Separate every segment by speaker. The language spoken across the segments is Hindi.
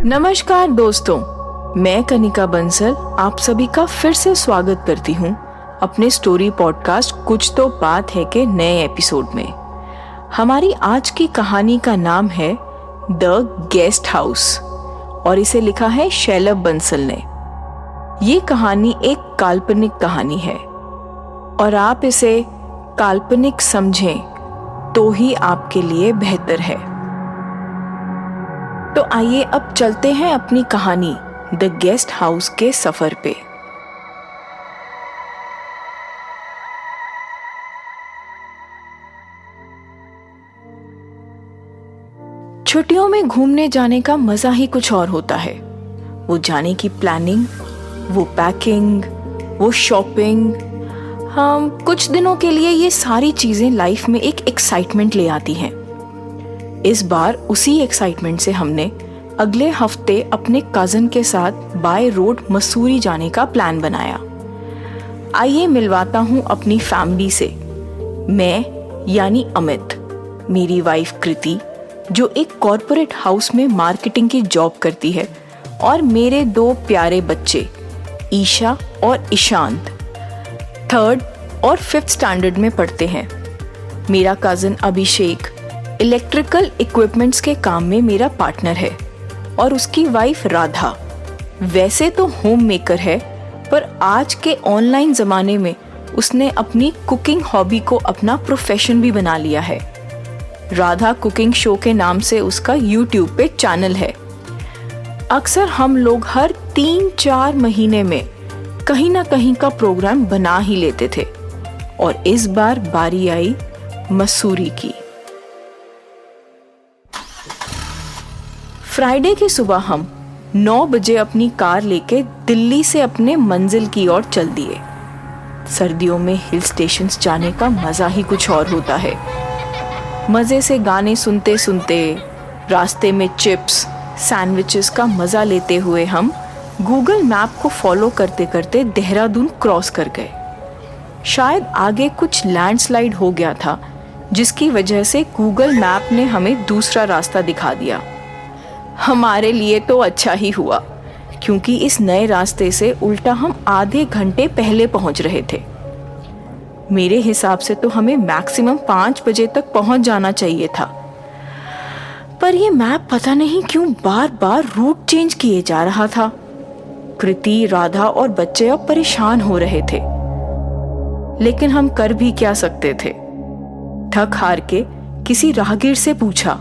Speaker 1: नमस्कार दोस्तों, मैं कनिका बंसल आप सभी का फिर से स्वागत करती हूँ अपने स्टोरी पॉडकास्ट कुछ तो बात है के नए एपिसोड में। हमारी आज की कहानी का नाम है द गेस्ट हाउस और इसे लिखा है शैलभ बंसल ने। ये कहानी एक काल्पनिक कहानी है और आप इसे काल्पनिक समझें तो ही आपके लिए बेहतर है। तो आइए अब चलते हैं अपनी कहानी द गेस्ट हाउस के सफर पे। छुट्टियों में घूमने जाने का मजा ही कुछ और होता है। वो जाने की प्लानिंग, वो पैकिंग, वो शॉपिंग। हम कुछ दिनों के लिए ये सारी चीजें लाइफ में एक एक्साइटमेंट ले आती हैं। इस बार उसी एक्साइटमेंट से हमने अगले हफ्ते अपने कजन के साथ बाय रोड मसूरी जाने का प्लान बनाया। आइए मिलवाता हूँ अपनी फैमिली से। मैं यानी अमित, मेरी वाइफ कृति जो एक कॉर्पोरेट हाउस में मार्केटिंग की जॉब करती है, और मेरे दो प्यारे बच्चे ईशा और ईशांत 3rd और 5th स्टैंडर्ड में पढ़ते हैं। मेरा कजन अभिषेक इलेक्ट्रिकल इक्विपमेंट्स के काम में मेरा पार्टनर है और उसकी वाइफ राधा वैसे तो होम मेकर है, पर आज के ऑनलाइन ज़माने में उसने अपनी कुकिंग हॉबी को अपना प्रोफेशन भी बना लिया है। राधा कुकिंग शो के नाम से उसका यूट्यूब पे चैनल है। अक्सर हम लोग हर 3-4 महीने में कहीं ना कहीं का प्रोग्राम बना ही लेते थे और इस बार बारी आई मसूरी की। फ्राइडे की सुबह हम 9 बजे अपनी कार लेके दिल्ली से अपने मंजिल की ओर चल दिए। सर्दियों में हिल स्टेशंस जाने का मजा ही कुछ और होता है। मजे से गाने सुनते सुनते, रास्ते में चिप्स सैंडविचेस का मजा लेते हुए हम गूगल मैप को फॉलो करते करते देहरादून क्रॉस कर गए। शायद आगे कुछ लैंडस्लाइड हो गया था, जिसकी वजह से गूगल मैप ने हमें दूसरा रास्ता दिखा दिया। हमारे लिए तो अच्छा ही हुआ, क्योंकि इस नए रास्ते से उल्टा हम आधे घंटे पहले पहुंच रहे थे। मेरे हिसाब से तो हमें मैक्सिमम 5 बजे तक पहुंच जाना चाहिए था, पर यह मैप पता नहीं क्यों बार बार रूट चेंज किए जा रहा था। कृति, राधा और बच्चे अब परेशान हो रहे थे, लेकिन हम कर भी क्या सकते थे। थक हार के किसी राहगीर से पूछा,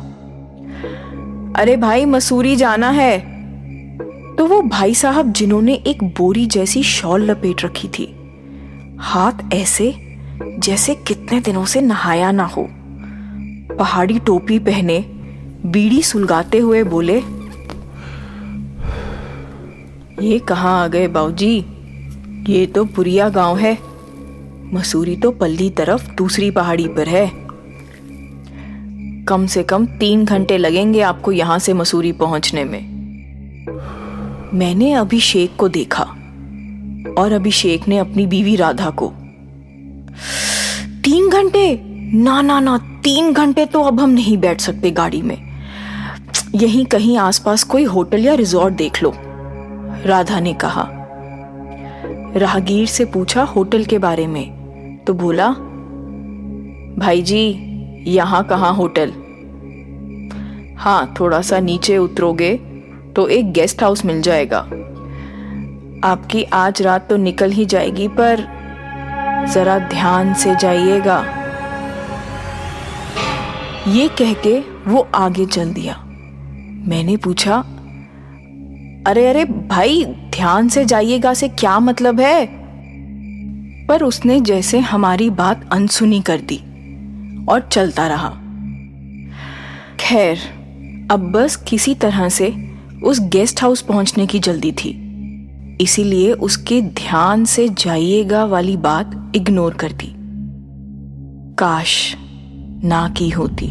Speaker 1: अरे भाई मसूरी जाना है? तो वो भाई साहब, जिन्होंने एक बोरी जैसी शॉल लपेट रखी थी, हाथ ऐसे जैसे कितने दिनों से नहाया ना हो, पहाड़ी टोपी पहने, बीड़ी सुलगाते हुए बोले, ये कहाँ आ गए बाऊजी? ये तो पुरिया गांव है। मसूरी तो पल्ली तरफ दूसरी पहाड़ी पर है। कम से कम 3 घंटे लगेंगे आपको यहां से मसूरी पहुंचने में। मैंने अभिषेक को देखा और अभिषेक ने अपनी बीवी राधा को। 3 घंटे? ना ना ना, 3 घंटे तो अब हम नहीं बैठ सकते गाड़ी में। यहीं कहीं आसपास कोई होटल या रिजॉर्ट देख लो, राधा ने कहा। राहगीर से पूछा होटल के बारे में, तो बोला, भाई जी यहाँ कहाँ होटल? हाँ, थोड़ा सा नीचे उतरोगे तो एक गेस्ट हाउस मिल जाएगा। आपकी आज रात तो निकल ही जाएगी, पर जरा ध्यान से जाइएगा। ये कह के वो आगे चल दिया। मैंने पूछा, अरे अरे भाई, ध्यान से जाइएगा से क्या मतलब है? पर उसने जैसे हमारी बात अनसुनी कर दी और चलता रहा। खैर, अब बस किसी तरह से उस गेस्ट हाउस पहुंचने की जल्दी थी, इसीलिए उसके ध्यान से जाइएगा वाली बात इग्नोर कर दी। काश ना की होती।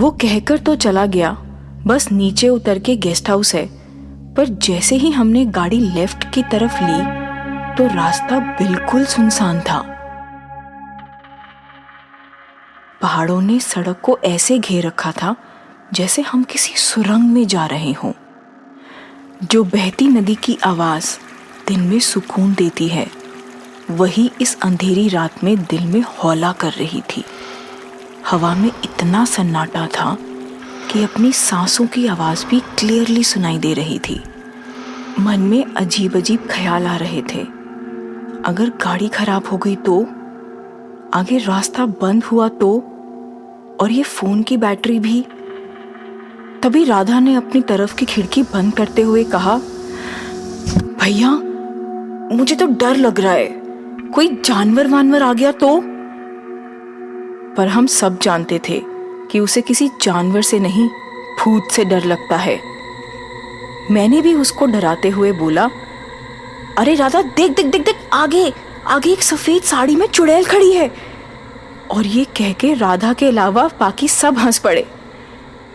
Speaker 1: वो कहकर तो चला गया, बस नीचे उतर के गेस्ट हाउस है, पर जैसे ही हमने गाड़ी लेफ्ट की तरफ ली तो रास्ता बिल्कुल सुनसान था। पहाड़ों ने सड़क को ऐसे घेर रखा था जैसे हम किसी सुरंग में जा रहे हों। जो बहती नदी की आवाज़ दिन में सुकून देती है, वही इस अंधेरी रात में दिल में हौला कर रही थी। हवा में इतना सन्नाटा था कि अपनी सांसों की आवाज़ भी क्लियरली सुनाई दे रही थी। मन में अजीब अजीब ख्याल आ रहे थे। अगर गाड़ी खराब हो गई तो, आगे रास्ता बंद हुआ तो, और ये फ़ोन की बैटरी भी। तभी राधा ने अपनी तरफ की खिड़की बंद करते हुए कहा, भैया मुझे तो डर लग रहा है, कोई जानवर वानवर आ गया तो। पर हम सब जानते थे कि उसे किसी जानवर से नहीं, भूत से डर लगता है। मैंने भी उसको डराते हुए बोला, अरे राधा देख देख देख देख, आगे आगे एक सफेद साड़ी में चुड़ैल खड़ी है। और ये कह के राधा के अलावा बाकी सब हंस पड़े।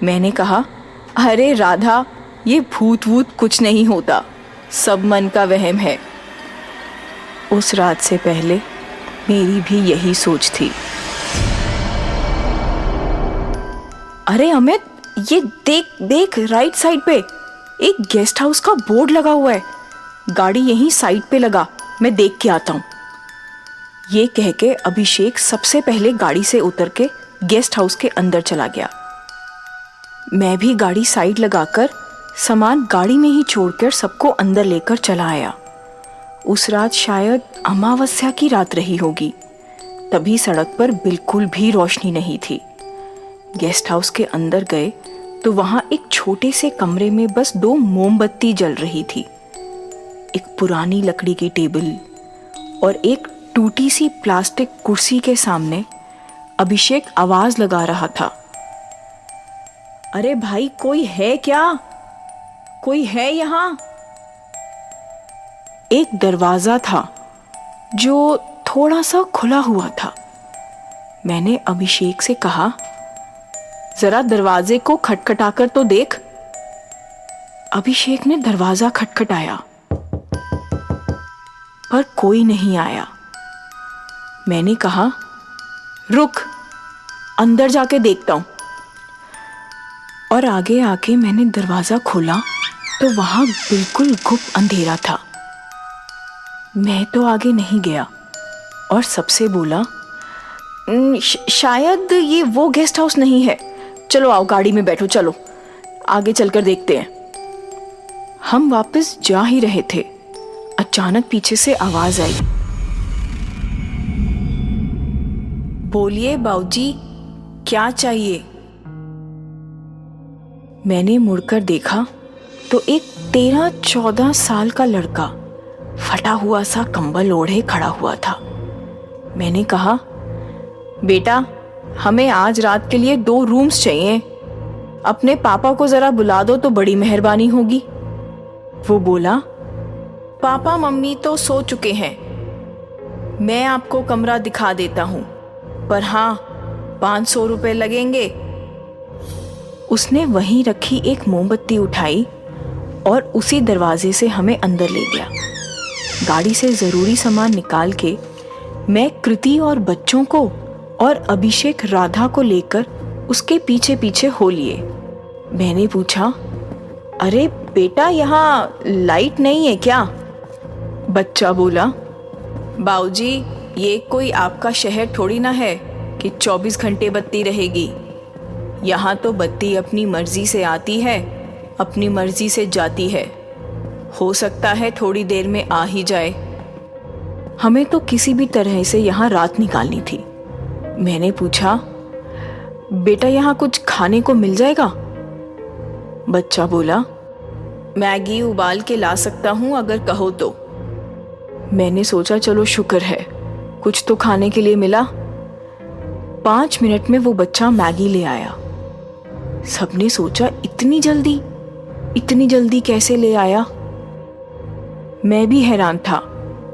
Speaker 1: मैंने कहा, अरे राधा, ये भूत वूत कुछ नहीं होता, सब मन का वहम है। उस रात से पहले मेरी भी यही सोच थी। अरे अमित, ये देख देख, राइट साइड पे एक गेस्ट हाउस का बोर्ड लगा हुआ है। गाड़ी यहीं साइड पे लगा, मैं देख के आता हूँ। ये कह के अभिषेक सबसे पहले गाड़ी से उतर के गेस्ट हाउस के अंदर चला गया। मैं भी गाड़ी साइड लगाकर सामान गाड़ी में ही छोड़कर सबको अंदर लेकर चला आया। उस रात शायद अमावस्या की रात रही होगी, तभी सड़क पर बिल्कुल भी रोशनी नहीं थी। गेस्ट हाउस के अंदर गए तो वहां एक छोटे से कमरे में बस 2 मोमबत्ती जल रही थी। एक पुरानी लकड़ी की टेबल और एक टूटी सी प्लास्टिक कुर्सी के सामने अभिषेक आवाज लगा रहा था, अरे भाई कोई है क्या? कोई है यहाँ? एक दरवाजा था जो थोड़ा सा खुला हुआ था। मैंने अभिषेक से कहा, जरा दरवाजे को खटखटाकर तो देख। अभिषेक ने दरवाजा खटखटाया पर कोई नहीं आया। मैंने कहा, रुक, अंदर जाके देखता हूं। और आगे आके मैंने दरवाजा खोला तो वहां बिल्कुल गुप्त अंधेरा था। मैं तो आगे नहीं गया और सबसे बोला, शायद ये वो गेस्ट हाउस नहीं है, चलो आओ गाड़ी में बैठो, चलो आगे चलकर देखते हैं। हम वापस जा ही रहे थे, अचानक पीछे से आवाज आई, बोलिए बाऊजी, क्या चाहिए? मैंने मुड़कर देखा तो एक 13-14 साल का लड़का फटा हुआ सा कंबल ओढ़े खड़ा हुआ था। मैंने कहा, बेटा हमें आज रात के लिए 2 रूम्स चाहिए, अपने पापा को जरा बुला दो तो बड़ी मेहरबानी होगी। वो बोला, पापा मम्मी तो सो चुके हैं, मैं आपको कमरा दिखा देता हूं, पर हाँ 500 रुपए लगेंगे। उसने वहीं रखी एक मोमबत्ती उठाई और उसी दरवाजे से हमें अंदर ले गया। गाड़ी से जरूरी सामान निकाल के मैं कृति और बच्चों को और अभिषेक राधा को लेकर उसके पीछे पीछे हो लिए। मैंने पूछा, अरे बेटा यहाँ लाइट नहीं है क्या? बच्चा बोला, बाऊजी ये कोई आपका शहर थोड़ी ना है कि 24 घंटे बत्ती रहेगी। यहाँ तो बत्ती अपनी मर्जी से आती है, अपनी मर्जी से जाती है, हो सकता है थोड़ी देर में आ ही जाए। हमें तो किसी भी तरह से यहाँ रात निकालनी थी। मैंने पूछा, बेटा यहाँ कुछ खाने को मिल जाएगा? बच्चा बोला, मैगी उबाल के ला सकता हूँ अगर कहो तो। मैंने सोचा चलो शुक्र है कुछ तो खाने के लिए मिला। 5 मिनट में वो बच्चा मैगी ले आया। सबने सोचा इतनी जल्दी कैसे ले आया? मैं भी हैरान था,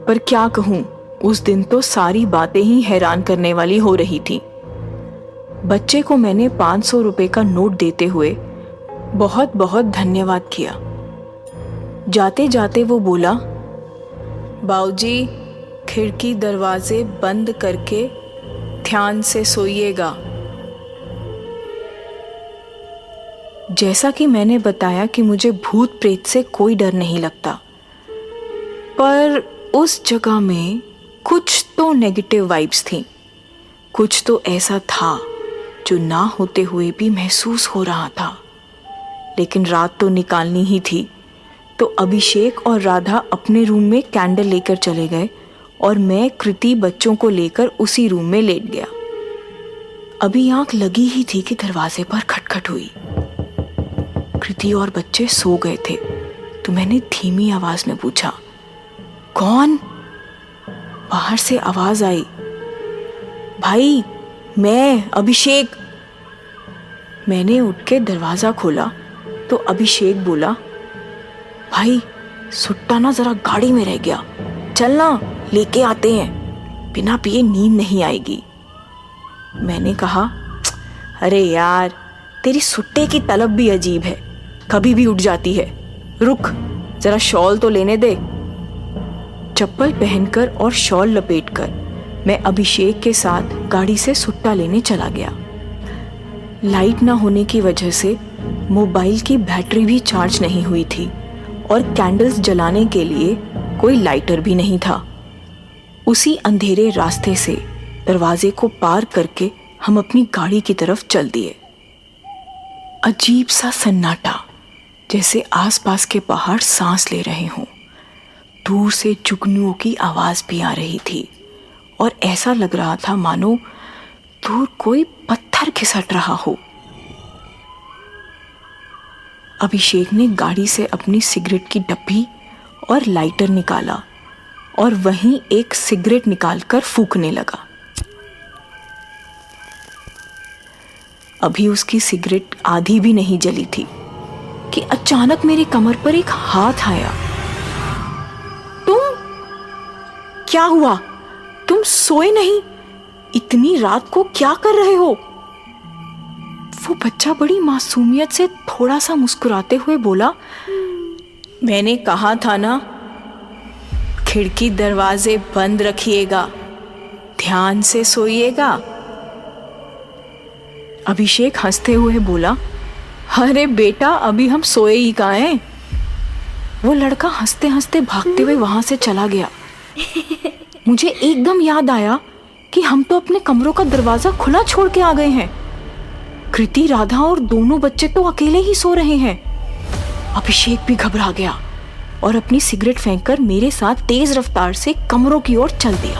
Speaker 1: पर क्या कहूँ, उस दिन तो सारी बातें ही हैरान करने वाली हो रही थी। बच्चे को मैंने 500 रुपए का नोट देते हुए बहुत बहुत धन्यवाद किया। जाते जाते वो बोला, बाऊजी खिड़की दरवाजे बंद करके ध्यान से सोइएगा। जैसा कि मैंने बताया कि मुझे भूत प्रेत से कोई डर नहीं लगता, पर उस जगह में कुछ तो नेगेटिव वाइब्स थी। कुछ तो ऐसा था जो ना होते हुए भी महसूस हो रहा था। लेकिन रात तो निकालनी ही थी, तो अभिषेक और राधा अपने रूम में कैंडल लेकर चले गए और मैं कृति बच्चों को लेकर उसी रूम में लेट गया। अभी आंख लगी ही थी कि दरवाजे पर खटखट हुई। कृति और बच्चे सो गए थे, तो मैंने धीमी आवाज में पूछा, कौन? बाहर से आवाज आई, भाई मैं अभिषेक। मैंने उठ के दरवाजा खोला तो अभिषेक बोला, भाई सुट्टा ना जरा गाड़ी में रह गया, चलना लेके आते हैं, बिना पिए नींद नहीं आएगी। मैंने कहा, अरे यार तेरी सुट्टे की तलब भी अजीब है, कभी भी उठ जाती है, रुक जरा शॉल तो लेने दे। चप्पल पहनकर और शॉल लपेटकर मैं अभिषेक के साथ गाड़ी से सुट्टा लेने चला गया। लाइट ना होने की वजह से मोबाइल की बैटरी भी चार्ज नहीं हुई थी और कैंडल्स जलाने के लिए कोई लाइटर भी नहीं था। उसी अंधेरे रास्ते से दरवाजे को पार करके हम अपनी गाड़ी की तरफ चल दिए। अजीब सा सन्नाटा, जैसे आसपास के पहाड़ सांस ले रहे हों। दूर से जुगनुओं की आवाज भी आ रही थी और ऐसा लग रहा था मानो दूर कोई पत्थर खिसक रहा हो। अभिषेक ने गाड़ी से अपनी सिगरेट की डब्बी और लाइटर निकाला और वहीं एक सिगरेट निकालकर फूंकने लगा। अभी उसकी सिगरेट आधी भी नहीं जली थी कि अचानक मेरी कमर पर एक हाथ आया। तुम? क्या हुआ? तुम सोए नहीं? इतनी रात को क्या कर रहे हो? वो बच्चा बड़ी मासूमियत से थोड़ा सा मुस्कुराते हुए बोला, मैंने कहा था ना, खिड़की दरवाजे बंद रखिएगा, ध्यान से सोइएगा। अभिषेक हंसते हुए बोला, अरे बेटा अभी हम सोए ही कहाँ हैं। वो लड़का हंसते हंसते भागते हुए वहां से चला गया। मुझे एकदम याद आया कि हम तो अपने कमरों का दरवाजा खुला छोड़ के आ गए हैं। कृति, राधा और दोनों बच्चे तो अकेले ही सो रहे हैं। अभिषेक भी घबरा गया और अपनी सिगरेट फेंककर मेरे साथ तेज रफ्तार से कमरों की ओर चल दिया।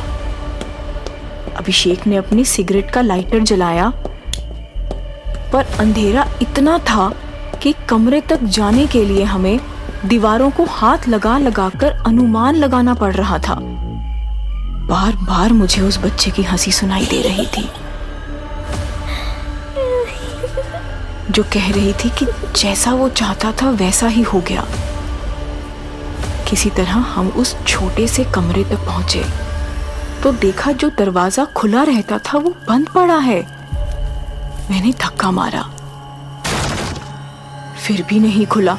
Speaker 1: अभिषेक ने अपनी सिगरेट का लाइटर जलाया, पर अंधेरा इतना था कि कमरे तक जाने के लिए हमें दीवारों को हाथ लगा लगाकर अनुमान लगाना पड़ रहा था। बार बार मुझे उस बच्चे की हंसी सुनाई दे रही थी, जो कह रही थी कि जैसा वो चाहता था वैसा ही हो गया। किसी तरह हम उस छोटे से कमरे तक पहुंचे तो देखा जो दरवाजा खुला रहता था वो बंद पड़ा है। मैंने धक्का मारा, फिर भी नहीं खुला।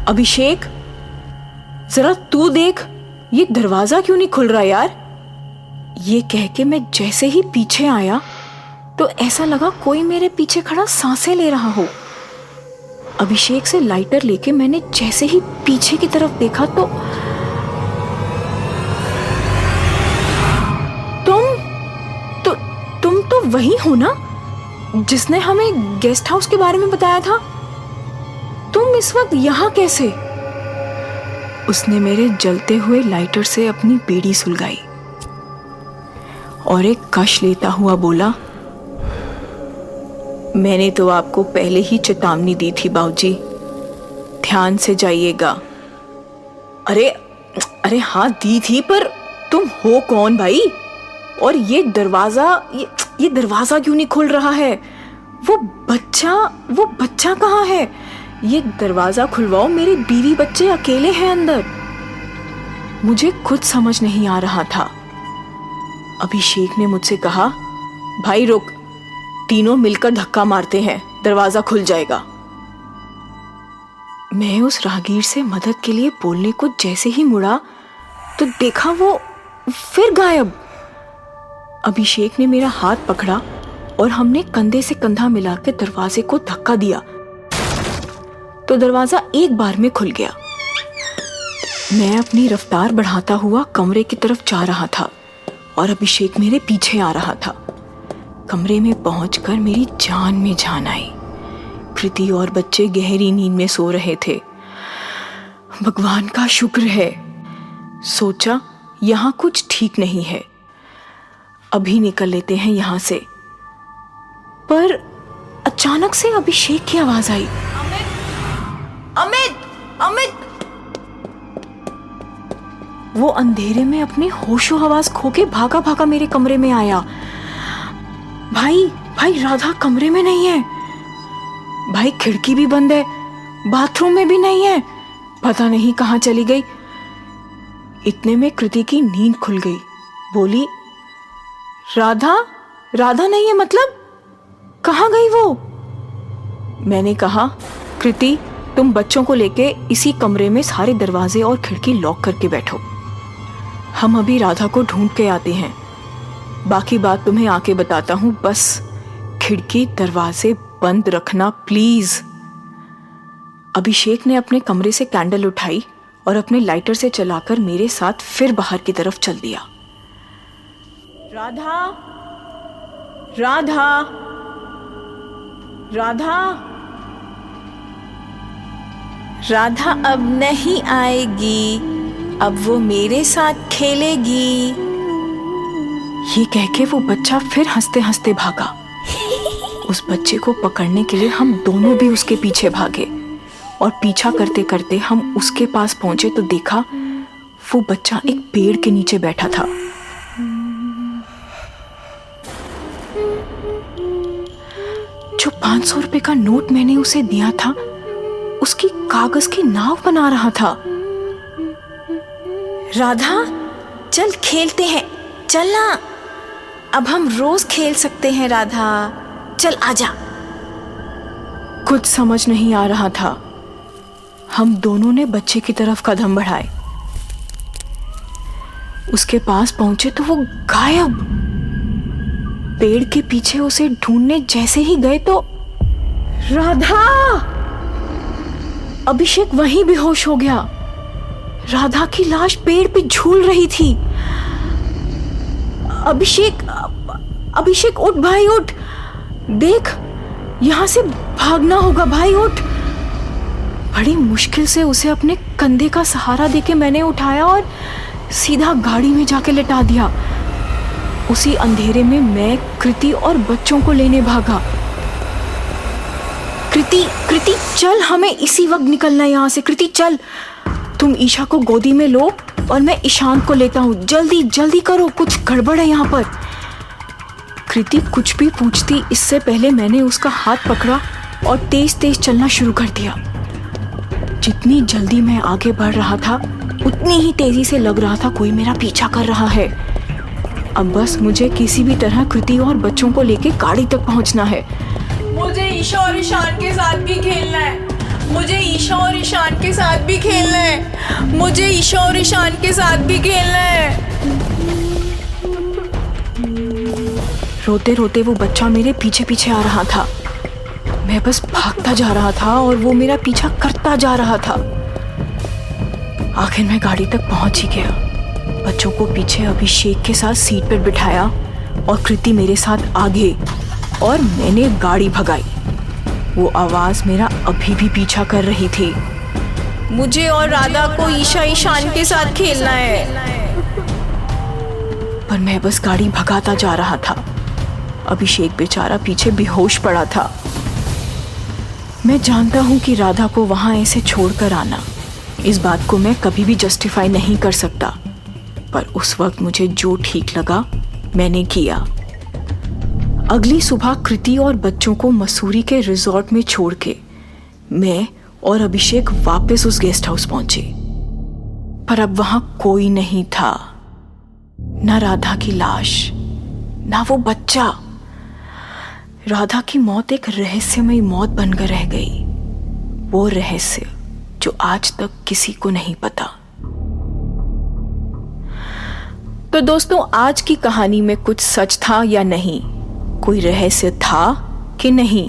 Speaker 1: अभिषेक, जरा तू देख, ये दरवाजा क्यों नहीं खुल रहा यार? ये कह के मैं जैसे ही पीछे आया तो ऐसा लगा कोई मेरे पीछे खड़ा सांसें ले रहा हो। अभिषेक से लाइटर लेके मैंने जैसे ही पीछे की तरफ देखा तो तुम तो वही हो ना जिसने हमें गेस्ट हाउस के बारे में बताया था? तुम इस वक्त यहाँ कैसे? उसने मेरे जलते हुए लाइटर से अपनी बीड़ी सुलगाई और एक कश लेता हुआ बोला, मैंने तो आपको पहले ही चेतावनी दी थी बाबूजी, ध्यान से जाइएगा। अरे हाँ दी थी, पर तुम हो कौन भाई? और ये दरवाजा क्यों नहीं खुल रहा है? वो बच्चा कहाँ है? ये दरवाजा खुलवाओ, मेरे बीवी बच्चे अकेले हैं अंदर। मुझे कुछ समझ नहीं आ रहा था। अभिषेक ने मुझसे कहा, भाई रुक, तीनों मिलकर धक्का मारते हैं, दरवाजा खुल जाएगा। मैं उस राहगीर से मदद के लिए बोलने को जैसे ही मुड़ा तो देखा वो फिर गायब। अभिषेक ने मेरा हाथ पकड़ा और हमने कंधे से कंधा मिला के दरवाजे को धक्का दिया तो दरवाजा एक बार में खुल गया। मैं अपनी रफ्तार बढ़ाता हुआ कमरे की तरफ जा रहा था और अभिषेक मेरे पीछे आ रहा था। कमरे में पहुंचकर मेरी जान में जान आई। कृति और बच्चे गहरी नींद में सो रहे थे। भगवान का शुक्र है। सोचा यहाँ कुछ ठीक नहीं है, अभी निकल लेते हैं यहाँ से। पर अचानक से अभिषेक की आवाज आई, अमित अमित अमित। वो अंधेरे में अपने होशो हवास खो के भागा भागा मेरे कमरे में आया। भाई राधा कमरे में नहीं है। भाई खिड़की भी बंद है, बाथरूम में भी नहीं है, पता नहीं कहाँ चली गई। इतने में कृति की नींद खुल गई। बोली, राधा नहीं है मतलब? कहाँ गई वो? मैंने कहा, कृति तुम बच्चों को लेके इसी कमरे में सारे दरवाजे और खिड़की लॉक करके बैठो। हम अभी राधा को ढूंढ के आते हैं, बाकी बात तुम्हें आके बताता हूं। बस खिड़की दरवाजे बंद रखना प्लीज। अभिषेक ने अपने कमरे से कैंडल उठाई और अपने लाइटर से चलाकर मेरे साथ फिर बाहर की तरफ चल दिया। राधा राधा राधा राधा अब नहीं आएगी, अब वो मेरे साथ खेलेगी। ये कह के वो बच्चा फिर हंसते हंसते भागा। उस बच्चे को पकड़ने के लिए हम दोनों भी उसके पीछे भागे और पीछा करते करते हम उसके पास पहुंचे तो देखा वो बच्चा एक पेड़ के नीचे बैठा था। जो 500 रुपए का नोट मैंने उसे दिया था, उसकी कागज की नाव बना रहा था। राधा चल खेलते हैं, चल ना, अब हम रोज खेल सकते हैं। राधा चल आजा। कुछ समझ नहीं आ रहा था। हम दोनों ने बच्चे की तरफ कदम बढ़ाए। उसके पास पहुंचे तो वो गायब। पेड़ के पीछे उसे ढूंढने जैसे ही गए तो राधा! अभिषेक वहीं बेहोश हो गया। राधा की लाश पेड़ पे झूल रही थी। अभिषेक उठ भाई उठ, देख यहां से भागना होगा भाई उठ। बड़ी मुश्किल से उसे अपने कंधे का सहारा देके मैंने उठाया और सीधा गाड़ी में जाके लेटा दिया। उसी अंधेरे में मैं कृति और बच्चों को लेने भागा। कृति चल, हमें इसी वक्त निकलना है यहाँ से। कृति चल, तुम ईशा को गोदी में लो और मैं ईशान को लेता हूँ। जल्दी करो, कुछ गड़बड़ है यहाँ पर। कृति कुछ भी पूछती इससे पहले मैंने उसका हाथ पकड़ा और तेज चलना शुरू कर दिया। जितनी जल्दी मैं आगे बढ़ रहा था उतनी ही तेजी से लग रहा था कोई मेरा पीछा कर रहा है। अब बस मुझे किसी भी तरह कृति और बच्चों को लेके गाड़ी तक पहुंचना है।
Speaker 2: मुझे ईशा और ईशान के साथ भी खेलना है। मुझे ईशा और ईशान के साथ भी खेलना है। मुझे ईशा और ईशान के साथ भी खेलना है।
Speaker 1: रोते रोते वो बच्चा मेरे पीछे पीछे आ रहा था। मैं बस भागता जा रहा था और वो मेरा पीछा करता जा रहा था। आखिर मैं गाड़ी तक पहुंच ही गया। बच्चों को पीछे अभिषेक के साथ सीट पर बिठाया और कृति मेरे साथ आगे, और मैंने गाड़ी भगाई। वो आवाज मेरा अभी भी पीछा कर रही थी।
Speaker 2: मुझे और राधा को ईशा ईशान के साथ खेलना है।
Speaker 1: पर मैं बस गाड़ी भगाता जा रहा था। अभिषेक बेचारा पीछे बेहोश पड़ा था। मैं जानता हूं कि राधा को वहां ऐसे छोड़कर आना, इस बात को मैं कभी भी जस्टिफाई नहीं कर सकता, पर उस वक्त मुझे जो ठीक लगा मैंने किया। अगली सुबह कृति और बच्चों को मसूरी के रिजॉर्ट में छोड़ के मैं और अभिषेक वापस उस गेस्ट हाउस पहुंचे। पर अब वहां कोई नहीं था, ना राधा की लाश, ना वो बच्चा। राधा की मौत एक रहस्यमयी मौत बनकर रह गई। वो रहस्य जो आज तक किसी को नहीं पता। तो दोस्तों, आज की कहानी में कुछ सच था या नहीं, कोई रहस्य था कि नहीं,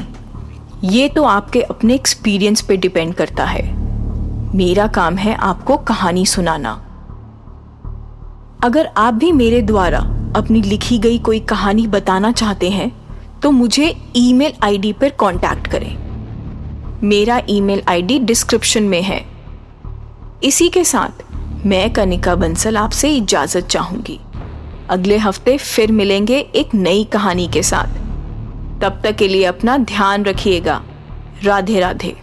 Speaker 1: ये तो आपके अपने एक्सपीरियंस पे डिपेंड करता है। मेरा काम है आपको कहानी सुनाना। अगर आप भी मेरे द्वारा अपनी लिखी गई कोई कहानी बताना चाहते हैं तो मुझे ईमेल आईडी पर कांटेक्ट करें। मेरा ईमेल आईडी डिस्क्रिप्शन में है। इसी के साथ मैं कनिका बंसल आपसे इजाज़त चाहूँगी। अगले हफ्ते फिर मिलेंगे एक नई कहानी के साथ। तब तक के लिए अपना ध्यान रखिएगा। राधे राधे।